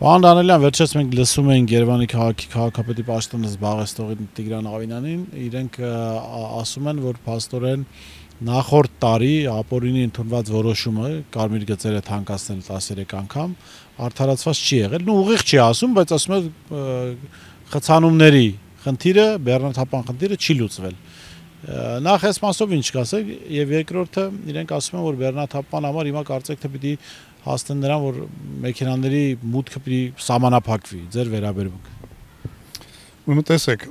Պարոն Դանելյան, վերջերս մենք լսում էինք Երևանի քաղաքի քաղաքապետի պաշտոնը զբաղեցնող Տիգրան Ավինյանին, իրենք ասում են, որ փաստորեն նախորդ տարի ապօրինի ընդունված որոշումը կարմիր գծերը թանկացնել 13 անգամ արդարացված չի եղել, ուղիղ չի ասում, բայց ասում է խցանումների խնդիրը, բեռնաթափան խնդիրը չի լուծվել։ Նախ այս մասով ինչ կասեք, եւ երկրորդը իրենք ասում են, որ բեռնաթափման համար հիմա կարծեք թե պիտի հասնեն նրան, որ մեքենաների մուտքը պիտի սահմանափակվի, ձեր վերաբերմունքը։ Ուրեմն տեսեք,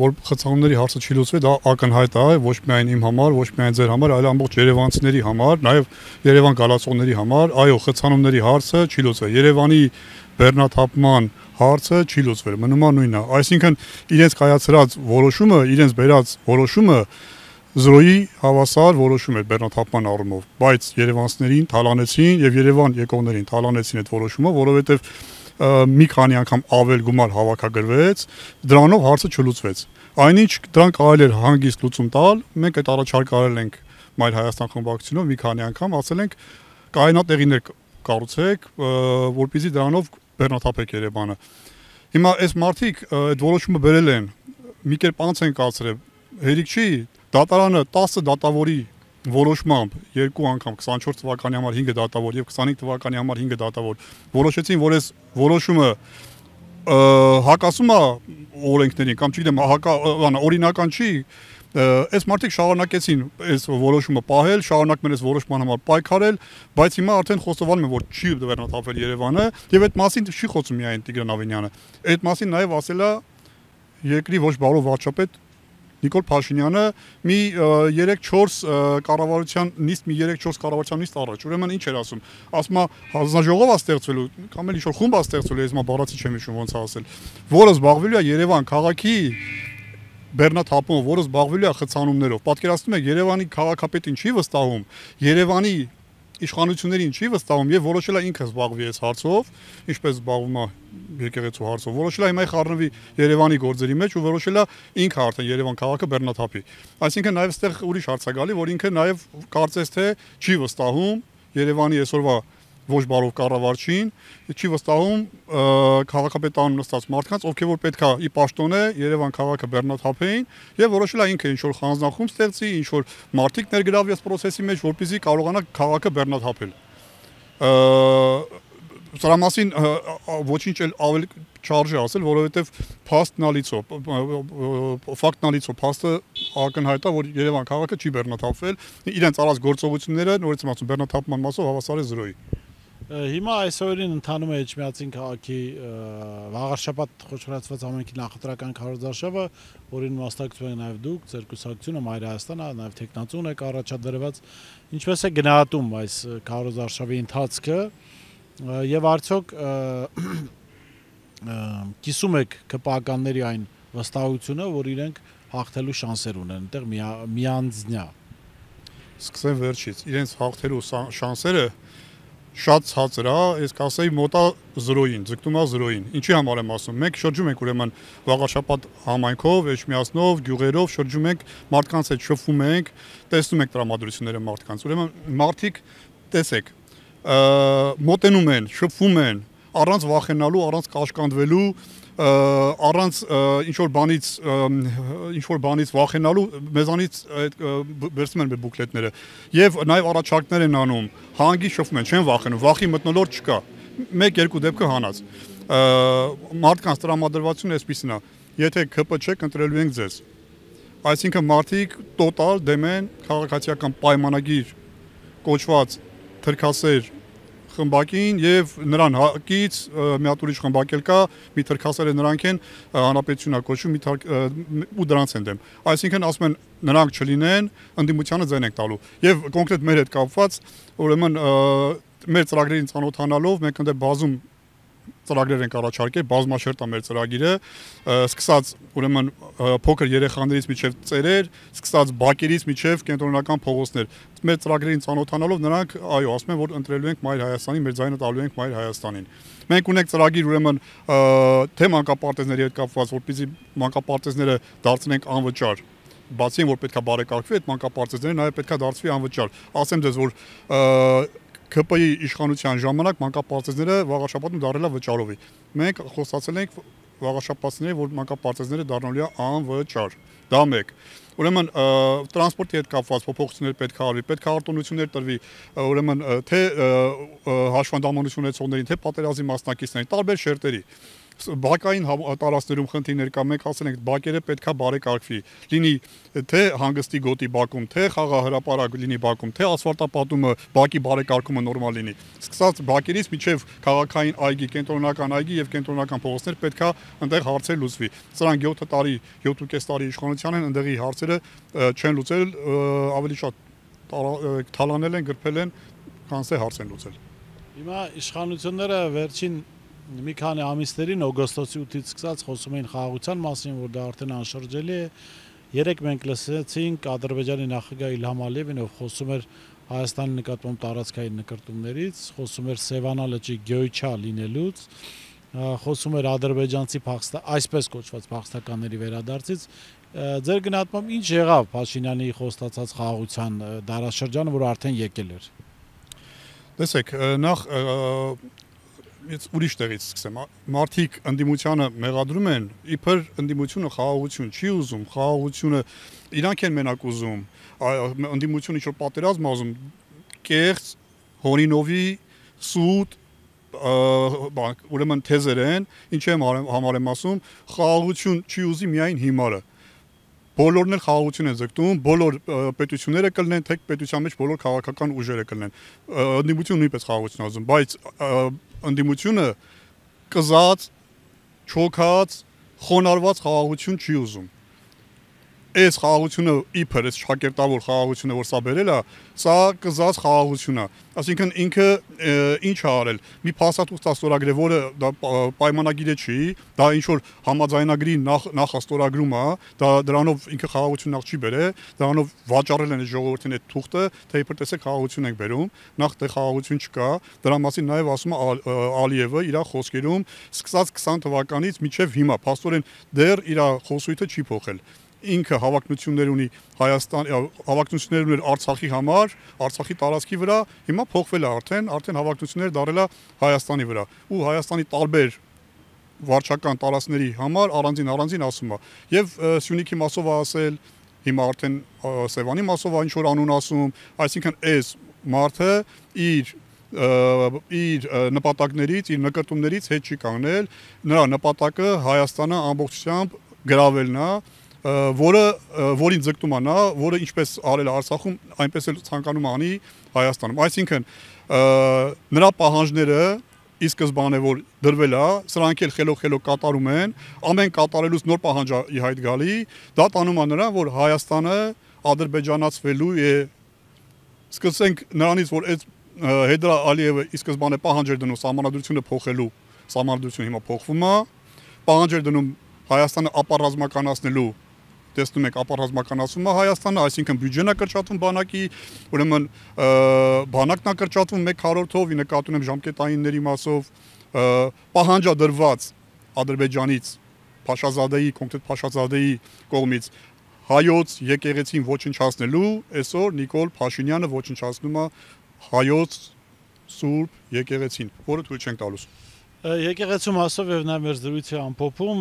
որ խցանումների հարցը չի լուծվել, դա ակնհայտ է, ոչ միայն իմ համար, ոչ միայն ձեր համար, այլ ամբողջ երևանցիների համար, նաև Երևան գալացողների համար, այո, խցանումների հարցը չի լուծվել։ Երևանի բեռնաթափման հարցը չի լուծվել, մնում է նույնը։ Այսինքն իրենց կայացրած որոշումը, իրենց բերած որոշումը զրոյի հավասար որոշում էր բեռնաթափման առումով, բայց երևանցիներին թալանեցին եւ Երևան եկողներին թալանեցին այդ որոշումը, որովհետեւ մի քանի անգամ ավել գումար հավաքագրվեց, դրանով հարցը չլուծվեց։ Այնինչ դրան կարելի էր հանգիստ լուծում տալ, մենք այդ առաջարկ արել ենք Մայր Հայաստան խմբակցությունով մի քանի անգամ, ասել ենք կայունատեղիներ կառուցեք, որպեսզի դրանով բեռնաթափեք Երևանը։ Հիմա այս մարդիկ այդ որոշումը բերել են, մի կերպ անց են կացրել, հերիք չի, դատարանը 10 դատավորի որոշմամբ երկու անգամ 24 թվականի համար 5 դատավոր եւ 25 թվականի համար 5 դատավոր որոշեցին, որ այս որոշումը հակասում է օրենքներին կամ չգիտեմ օրինական չի, այս մարդիկ շարունակեցին այս որոշումը պահել, շարունակում են այս որոշման համար պայքարել, բայց հիմա արդեն խոստովանում են, որ չի բեռնաթափվել Երևանը եւ այդ մասին չի խոսում միայն Տիգրան Ավինյանը։ Այդ մասին նաեւ ասել է երկրի ոչ բարով վարչապետ Նիկոլ Փաշինյանը մի 3-4 կառավարության նիստ առաջ։ Ուրեմն ինչ էր ասում։ Ասում է հանձնաժողով է ստեղծվելու, կամ էլ ինչ-որ խումբ է ստեղծվելու, ես հիմա բառացի չեմ հիշում ոնց է ասել, որը զբաղվելու է Երևան քաղաքի բեռնաթափումով, որը զբաղվելու է խցանումներով։ Պատկերացնում եք, Երևանի քաղաքապետին չի վստահում, Երևանի իշխանություններին չի վստահում եւ որոշել է ինքը զբաղվի այս հարցով, ինչպես զբաղվում է եկեղեցու հարցով, որոշել է հիմա խառնվի Երևանի գործերի մեջ ու որոշել է ինքը արդեն Երևան քաղաքը բեռնաթափի։ Այսինքն նաեւ այստեղ ուրիշ հարց է գալի, որ ինքը նաեւ կարծես թե չի վստահում Երևանի այսօրվա ոչ բարով կառավարչին, չի վստահում քաղաքապետարանում նստած մարդկանց, ովքեր որ պետքա ի պաշտոնե Երևան քաղաքը բեռնաթափեին եւ որոշել է ինքը ինչ որ խանձնախումբ ստեղծի, ինչ որ մարդիկ ներգրավի այս process-ի մեջ, որպեսզի կարողանա քաղաքը բեռնաթափել։ Սրա մասին ոչինչ ավելի չարժե ասել, որովհետեւ ֆակտնալիցո փաստը ակնհայտ է, որ Երևան քաղաքը չի բեռնաթափվել, իրենց արած գործողությունները, նորից եմ ասում, բեռնաթափման մասով հավասար է զրոյի։ Հիմա այսօրին ընթանում է Էջմիածին քաղաքի վաղարշաբաթ խոշորացված համայնքի նախընտրական քարոզարշավը, որին մասնակցում եք նաև դուք, ձեր կուսակցությունը, Մայր Հայաստանը, նաև Թեկնածուն եք առաջադրված։ Ինչպես է գնահատում այս քարոզարշավի ընթացքը եւ արդյոք կիսում եք ԿՊԱ-ականների այն վստահությունը, որ իրենք հաղթելու շանսեր ունեն, այնտեղ միանձնյա։ Սկսեմ վերջից, իրենց հաղթելու շանսերը շատ ցածր է, ես կասեի մոտա զրոյին, ձգտում է զրոյին։ Ինչի համար եմ ասում, մենք շրջում ենք ուրեմն վաղարշաբաթ համայնքով, Էջմիածնով, գյուղերով շրջում ենք, մարդկանց հետ շփվում ենք, տեսնում ենք տրամադրությունները մարդկանց։ Ուրեմն մարդիկ, տեսեք, մոտենում են, շփվում են, առանց վախենալու, առանց կաշկանդվելու, առանց ինչ-որ բանից վախենալու մեզանից վերցնում են մեր բուկլետները եւ նաեւ առաջարկներ են անում, հանգի շփվում են, չեն վախենում, վախի մթնոլորտ չկա։ 1-2 դեպքը հանած։ Մարդկանց տրամադրվածությունը այսպեսին է, եթե ԿՊ ընտրելու ենք ձեզ։ Այսինքն մարդիկ տոտալ դեմ են քաղաքացիական պայմանագիր կոչված թրքասեր խմբակին եւ նրան հակից մի հատ ուրիշ խմբակ էլ կա, մի թրքասերը նրանք են, հանրապետությունա կոչվում ու դրանց են դեմ։ Այսինքն ասում են նրանք չլինեն, ընդդիմությանը ձեն ենք տալու։ Եվ կոնկրետ մեր հետ կապված, ուրեմն մեր ծրագրերին ծանոթանալով մենք ընդ բազում ծրագրեր ենք առաջարկել, բազմաշերտ է մեր ծրագիրը, սկսած ուրեմն փոքր երեխաներից միջև ծերեր, սկսած բակերից միջև կենտրոնական փողոցներ։ Մեր ծրագրերին ծանոթանալով նրանք այո, ասում են, որ ընտրելու ենք Մայր Հայաստանին, մեր ձայնը տալու ենք Մայր Հայաստանին։ Մենք ունենք ծրագիր ուրեմն թե մանկապարտեզների հետ կապված, որպեսզի մանկապարտեզները դարձնենք անվճար, բացի որ պետքա բարեկարգվի այդ մանկապարտեզները, նաև պետքա դարձվի անվճար։ Ասեմ ձեզ, որ ԿՊ-ի իշխանության ժամանակ մանկապարտեզները վաղաշաբաթում դառել է վճարովի։ Մենք խոստացել ենք վաղաշաբաթներին, որ մանկապարտեզները դառնալու է անվճար։ Դա մեկ։ Ուրեմն տրանսպորտի հետ կապված փոփոխություններ պետք է արվի, պետք է արտոնություններ տրվի, ուրեմն թե հաշվանդամություն ունեցողներին, թե պատերազմի մասնակիցներին, տարբեր շերտերի։ Բակային տարածքներում խնդիրներ կա, մենք ասել ենք բակերը պետքա բարեկարգվի, լինի թե հանգստի գոտի բակում, թե խաղահրապարակ լինի բակում, թե ասֆալտապատումը, բակի բարեկարգումը նորմալ լինի։ Սկսած բակերից մինչև քաղաքային այգի, կենտրոնական այգի եւ կենտրոնական փողոցներ պետքա այնտեղ հարցեր լուծվի։ Սրանք 7 տարի, 7.5 տարի իշխանության են, այնտեղի հարցերը չեն լուծել, ավելի շատ թալանել են, գրփել են, քան թե հարց են լուծել։ Հիմա իշխանությունները վերջին մի քանի ամիսներին օգոստոսի 8-ից սկսած խոսում էին խաղաղության մասին, որ դա արդեն անշրջելի է։ Երեք մենք լսեցինք Ադրբեջանի նախագահ Իլհամ Ալիևին, ով խոսում էր Հայաստանի նկատմամբ տարածքային նկրտումներից, խոսում էր Սևանա լճի գյոյչա լինելուց, խոսում էր ադրբեջանցի այսպես կոչված փախստականների վերադարձից։ Ձեր գնահատմամբ ինչ եղավ Փաշինյանի խոստացած խաղաղության դարաշրջանը, որ արդեն եկել էր։ Տեսեք, նախ ուրիշ տեղից սկսեմ։ Մարդիկ ընդդիմությանը մեղադրում են, իբր ընդդիմությունը խաղաղություն չի ուզում, խաղաղությունը իրանք են մենակ ուզում, ընդդիմությունը ինչ-որ պատերազմ ուզում, կեղծ, հորինովի, սուտ, ուրեմն թեզեր են, ինչ եմ համարեմ ասում, խաղաղություն չի ուզի միայն հիմարը։ Բոլորն էլ խաղաղություն են ձգտում, բոլոր պետությունները կլինեն, թե պետության մեջ բոլոր քաղաքական ուժերը կլինեն։ Ընդդիմությունը նույնպես խաղաղություն ուզում, բայց ընդդիմությունը կզած, չոքած, խոնարհված խաղաղություն չի ուզում։ Այս խաղաղությունը իբր այս շակերտավոր խաղաղությունը, որ սա բերել է, սա կզած խաղաղություն է։ Այսինքն ինքը ինչ է արել։ Մի փաստաթուղթ ստորագրել, որը դա պայմանագիր չի, դա ինչ որ համաձայնագրի նախաստորագրում է, դա դրանով ինքը խաղաղություն նախ չի բերել, դրանով վաճառել են ժողովրդին այդ թուղթը, թե իբր տեսեք խաղաղություն ենք բերում, նախ դե խաղաղություն չկա, դրա մասին նաև ասում է Ալիևը իր խոսքերում, սկսած 20 թվականից մինչև հիմա, փաստորեն դեռ իր խոսույթը չի փոխել։ Ինքը հավակնություններ ունի հավակնություններ ուներ Արցախի համար, Արցախի տարածքի վրա, հիմա փոխվել է արդեն հավակնություններ դարել է Հայաստանի վրա։ Ու Հայաստանի տարբեր վարչական տարածքների համար առանձին ասում է։ Եվ Սյունիքի մասով ասել, հիմա արդեն Սևանի մասով ինչ որ անուն ասում, այսինքն այս մարդը իր նպատակներից, իր նկատումներից հետ չի կանգնել, նրա նպատակը Հայաստանը ամբողջությամբ գրավելն է, որին ձգտում է նա, որը ինչպես արել է Արցախում, այնպես էլ ցանկանում է անի Հայաստանում։ Այսինքն նրա պահանջները ի սկզբանե որ դրվել է, սրանք էլ խելոք կատարում են, ամեն կատարելուց նոր պահանջ է ի հայտ գալի, դա տանում է նրան, որ Հայաստանը ադրբեջանացվելու է։ Սկսենք նրանից, որ այդ Հեյդար Ալիևը ի սկզբանե պահանջ էր դնում սահմանադրությունը փոխելու, սահմանադրությունը հիմա փոխվում է, պահանջ էր դնում Հայաստանը ապառազմականացնելու, տեսնում եք ապառազմականացում է Հայաստանը, այսինքն բյուջեն է կրճատվում բանակի, ուրեմն բանակն է կրճատվում 1/4-ով, ի նկատի ունեմ ժամկետայինների մասով, պահանջադրված Ադրբեջանից Փաշազադեի, կոնկրետ Փաշազադեի կողմից հայոց եկեղեցին ոչնչացնելու, այսօր Նիկոլ Փաշինյանը ոչնչացնում է հայոց սուրբ եկեղեցին, որը թույլ չենք տալուս։ Եկեղեցու մասով եւ նաեւ մեր զրույցի ամփոփում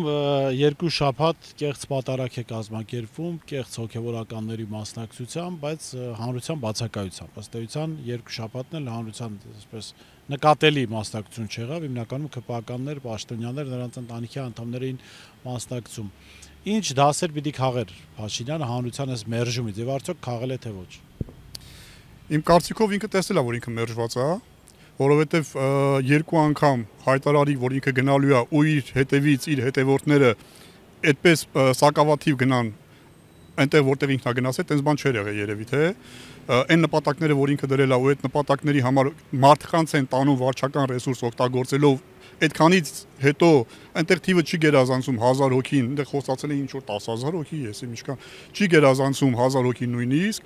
2 շաբաթ կեղծ պատարակ է կազմակերպվում, կեղծ հոգեվորականների մասնակցությամբ, բայց հանրության բացակայությամբ։ Ըստ էության 2 շաբաթն էլ հանրության այսպես նկատելի մասնակցություն չեղավ, հիմնականում ԿՊԱ-կաններ, պաշտոնյաներ, նրանց ընտանիքի անդամներ էին մասնակցում։ Ինչ դասեր պիտի քաղեր Փաշինյանը հանրության այս մերժումից եւ արդյոք քաղել է թե ոչ։ Իմ կարծիքով ինքը տեսել է, որ ինքը մերժված է, որովհետև 2 անգամ հայտարարի, որ ինքը գնալու է ու իր հետևից իր հետևորդները այդպես սակավաթիվ գնան այնտեղ որտեղ ինքն է գնացել, տենց բան չէր եղել երևի թե այն նպատակները, որ ինքը դրել է ու այդ նպատակների համար մարդկանց են տանում վարչական ռեսուրս օգտագործելով այդքանից հետո այնտեղ թիվը չի գերազանցում 1000 հոգին, այնտեղ խոսացել է ինչ որ 10000 հոգի, ես եմ ինչքան չի գերազանցում 1000 հոգի նույնիսկ,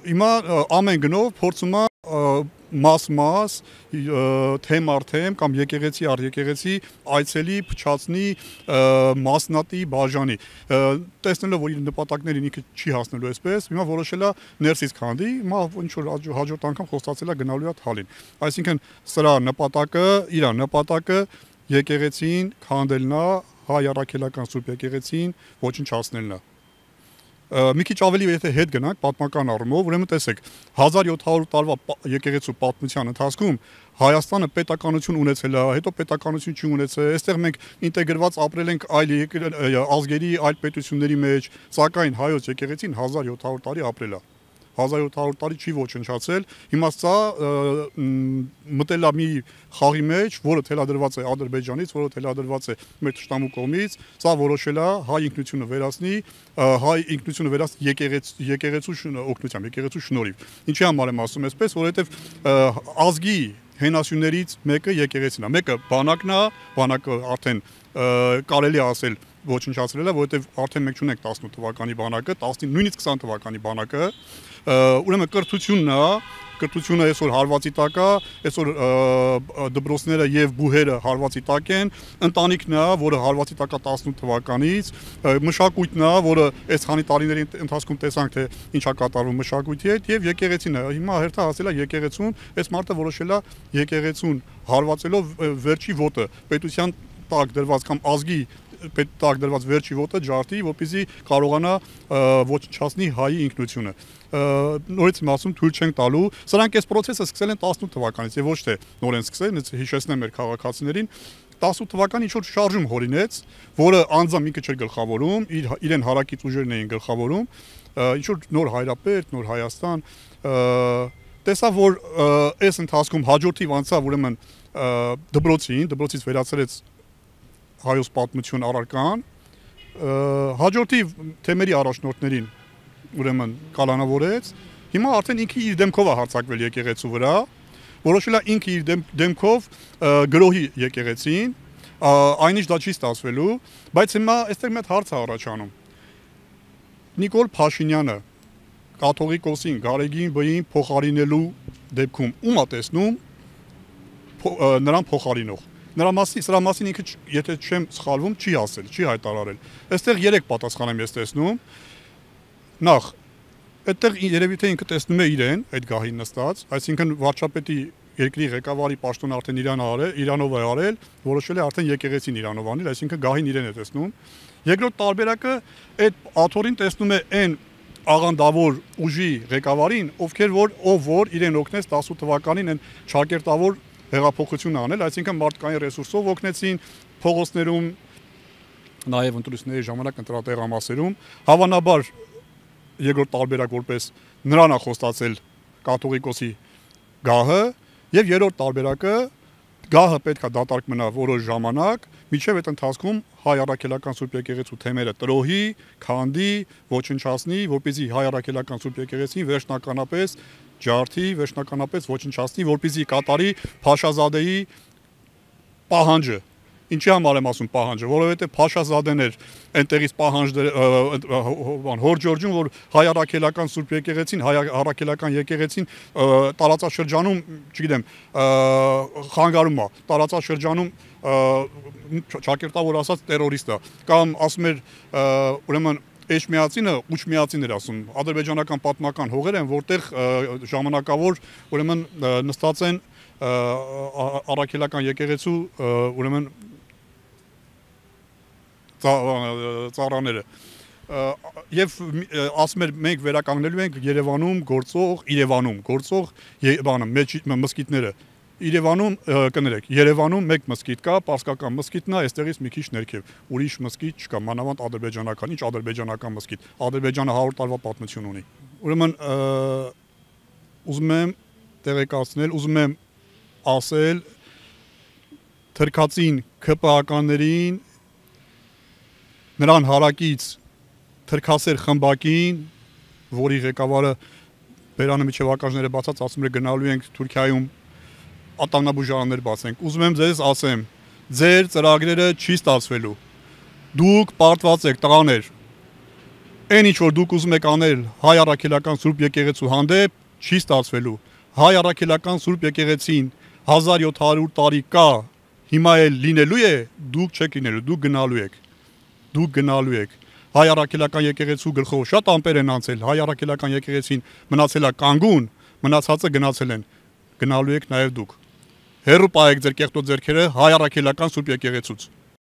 հիմա ամեն գնով փորձում է մաս, թեմ առ թեմ կամ եկեղեցի առ եկեղեցի այցելի, փչացնի, մասնատի, բաժանի։ Տեսնելով, որ իր նպատակներին ինքը չի հասնելու այսպես, հիմա որոշել է ներսից քանդի, հիմա ինչ որ հաջորդ անգամ խոստացել է գնալու է Թալին։ Այսինքն սրա նպատակը եկեղեցին քանդելն է, հայ առաքելական Սուրբ եկեղեցին ոչնչացնելն է։ Մի քիչ ավելի եթե հետ գնանք պատմական առումով, ուրեմն տեսեք 1700 տարվա եկեղեցու պատմության ընթացքում Հայաստանը պետականություն ունեցել է, հետո պետականություն չի ունեցել, այստեղ մենք ինտեգրված ապրել ենք այլ ազգերի, այլ պետությունների մեջ, սակայն հայոց եկեղեցին 1700 տարի ապրել է։ 1700 տարի չի ոչնչացել, հիմա սա մտել է մի խաղի մեջ, որը թելադրված է Ադրբեջանից, որը թելադրված է մեր թշնամու կողմից, սա որոշել է հայ ինքնությունը վերացնի, հայ ինքնությունը վերացնի եկեղեցու օգնությամբ, եկեղեցու շնորհիվ։ Ինչի համար եմ ասում այսպես, որովհետև ազգի հենասյուներից մեկը եկեղեցին է, մեկը բանակն է, բանակը արդեն կարելի է ասել ոչնչացրել է, որովհետև արդեն մենք չունենք 18 թվականի բանակը, 19 նույնիսկ 20 թվականի բանակը, ուրեմն կրթությունը այսօր հարվածի տակ է, այսօր դպրոցները եւ բուհերը հարվածի տակ են, ընտանիքն է, որը հարվածի տակ է 18 թվականից, մշակույթն է, որը այս քանի տարիների ընթացքում տեսանք թե ինչա կատարվում մշակույթի հետ եւ եկեղեցին է։ Հիմա հերթը հասել է եկեղեցուն, այս մարդը որոշել է եկեղեցուն հարվածելով վերջի ոտը պետության տակ դրված կամ ազգի տակ դրված վերջի ոտը ջարդի, որպեսզի կարողանա ոչնչացնի հայի ինքնությունը։ Նորից եմ ասում, թույլ չենք տալու։ Սրանք այս process-ը սկսել են 18 թվականից եւ ոչ թե նոր են սկսել, հիշեցնեմ մեր քաղաքացիներին։ 18 թվականին ինչ որ շարժում հորինեց, որը անձամբ ինքը չէր գլխավորում, իրեն հարակից ուժերն էին գլխավորում, ինչ որ նոր Հայրապետ, նոր Հայաստան, տեսավ, որ այս ընթացքում հաջորդիվ անցավ ուրեմն դպրոցից վերացրեց հայոց պատմություն առարկան, հաջորդիվ թեմերի առաջնորդներին ուրեմն կալանավորեց, հիմա արդեն ինքը իր դեմքով է հարձակվել եկեղեցու վրա, որոշել է ինքը իր դեմքով գրոհի եկեղեցին, այնինչ դա չի ստացվելու, բայց հիմա այստեղ մեծ հարց է առաջանում։ Նիկոլ Փաշինյանը կաթողիկոսին Գարեգին Բ-ին փոխարինելու դեպքում ում է տեսնում նրան փոխարինող։ Սրա մասին ինքը, եթե չեմ սխալվում, չի ասել, չի հայտարարել։ Այստեղ 3 պատասխան եմ ես տեսնում։ Նախ, այդտեղ երևի թե ինքը տեսնում է իրեն, այդ գահին նստած, այսինքն վարչապետի երկրի ղեկավարի պաշտոնը արդեն Իրանով է արել, որոշել է արդեն եկեղեցին Իրանով անել, այսինքն գահին իրեն է տեսնում։ Երկրորդ տարբերակը այդ աթոռին տեսնում է այն աղանդավոր ուժի ղեկավարին, ով որ իրեն օգնեց 18 թվականին այն ճակերտավոր հեղափոխություն անել, այսինքն մարդկային ռեսուրսով օգնեցին փողոցներում, նաև ընտրությունների ժամանակ ընտրատեղամասերում, հավանաբար երկրորդ տարբերակ որպես նրան է խոստացել կաթողիկոսի գահը, եւ երրորդ տարբերակը գահը պետք է դատարկ մնա որոշ ժամանակ, մինչև այդ ընթացքում հայ առաքելական Սուրբ եկեղեցու թեմերը տրոհի, քանդի, ոչնչացնի, որպեսզի հայ առաքելական Սուրբ եկեղեցին վերջնականապես ջարդի, վերջնականապես ոչնչացնի, որպեսզի կատարի Փաշազադեի պահանջը։ Ինչի համար եմ ասում պահանջը, որովհետև Փաշազադեն էր այնտեղից հոր Ջորջում, որ հայ առաքելական Սուրբ եկեղեցին, հայ առաքելական եկեղեցին տարածաշրջանում, չգիտեմ, խանգարում է, տարածաշրջանում ճակերտավոր ասած տերորիստ է, կամ ասում էր ուրեմն Էջմիածինը ուչմիածին էր ասում, ադրբեջանական պատմական հողեր են, որտեղ ժամանակավոր ուրեմն նստած են առաքելական եկեղեցու ուրեմն ծառաները եւ ասում էր մենք վերականգնելու ենք Երևանում գործող մզկիթները Երևանում կներեք, Երևանում մեկ մզկիթ կա, պարսկական մզկիթն է, այստեղից մի քիչ ներքև, ուրիշ մզկիթ չկա, մանավանդ ադրբեջանական, ինչ ադրբեջանական մզկիթ, Ադրբեջանը 100 տարվա պատմություն ունի։ Ուրեմն ուզում եմ տեղեկացնել, ուզում եմ ասել թրքածին ԿՊԱ-ականներին, նրան հարակից թրքասեր խմբակին, որի ղեկավարը բերանը միջև ակաժները բացած ասում է գնալու ենք Թուրքիայում ատամնաբուժարաններ բացենք։ Ուզում եմ ձեզ ասեմ, ձեր ծրագրերը չի ստացվելու։ Դուք պարտված եք տղաներ։ Այն ինչ որ դուք ուզում եք անել հայ առաքելական Սուրբ եկեղեցու հանդեպ չի ստացվելու։ հայ առաքելական Սուրբ եկեղեցին 1700 տարի կա, հիմա էլ լինելու է, դուք չեք լինելու, դուք գնալու եք։ Հայ առաքելական եկեղեցու գլխով շատ ամպեր են անցել, հայ առաքելական եկեղեցին մնացել է կանգուն, մնացածը գնացել են, գնալու եք նաև դուք։ Հերու պահեք ձեր կեղտոտ ձեռքերը հայ առաքելական Սուրբ եկեղեցուց։